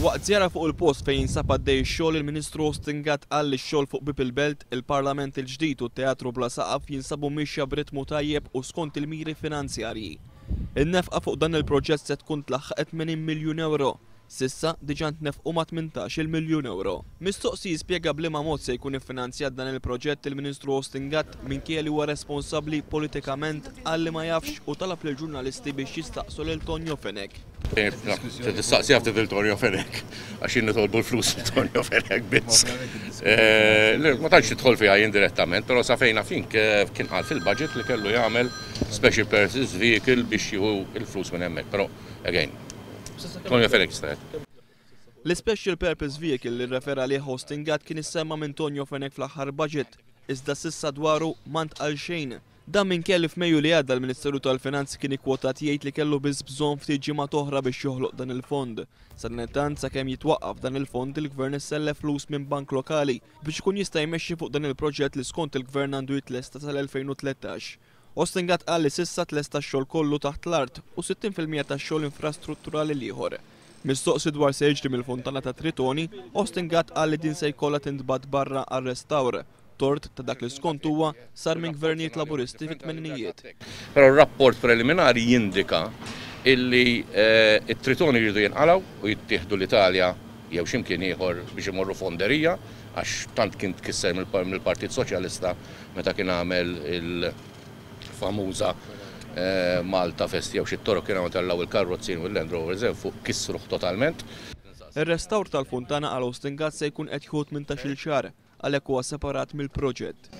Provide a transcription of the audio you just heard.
Waqt żjara fuq il-post fejn jinsab għaddej ix-xogħol, il-Ministru Austin Gatt qal li x-xogħol fuq Bib il-Belt, il-Parlament il-ġdid u t-Teatru bla saqaf jinsabu mixja b'ritmu tajjeb u skont il-miri finanzjarji. In-nefqa fuq dan il-proġett se tkun tlaħħaqet 80 miljun euro. Sissa diġà ntnefqu ma' 18 miljun euro. Mistoqsi jispjega bliema mod se jkun iffinanzjat dan il-proġett il-Ministru Austin Gatt minkejja li huwa responsabbli politikament qal li ma jafx u talab lill-ġurnalisti biex jistaqsu lil Tonio Fenek. Tistaqsi għafti Tonio Fenek, għax nitolbu l-flus Tonio Fenek biss. Ma tantx tidħol fiha indirettament, però sa fejna fin kien qal fil-budget li kellu jagħmel special purpose vehicle biex jieħu il-flus minn hemmhekk, però again. Tonio Fenek stajt. L-Special Purpose Vehicle li refera li Austin Gatt kien issemma minn Tonio Fenek fl-aħħar budget, iżda sissa dwaru ma ntqal xejn. Dan minkelli f'Mejju li għadda l-Ministeru tal-Finanzi kien ikkwotat jgħid li kellu biss bżonn ftit ġimgħa oħra biex joħloq dan il-fond. Sadanettant sakemm jitwaqqaf dan il-fond il-Gvern issellef flus minn bank lokali biex ikun jista' jmexxi fuq dan il-proġett li skont il-Gvern għandu jitlesta sal-2013. Austin Gatt qal li sissa tlesta x-xogħol kollu taħt l-art u 60% tax-xogħol infrastrutturali ieħor. Mistoqsi dwar se jiġri mill-Fontana ta' Tritoni, Austin Gatt qal li din se jkollha tintbagħat barra għar-restawr. Tort ta' dak li skont huwa sar minn gvernijiet laburisti fit-tmenijiet. Però r-rapport preliminari jindika illi it-Tritoni jridu jinqalgħu u jittieħdu l-Italja jew x'imkien ieħor biex imorru fonderija għax tant kien tkisser mill-Partit Soċjalista meta kien għamel famuża Malta Fest jew xi torok kienu tellaw il-karrozzin u l-Land Rover fuq kissruh totalment. Ir-restawr tal-Fontana għal Austin Gatt se jkun qed jieħu 18-il xahar għalhekk huwa separat mill-proġett.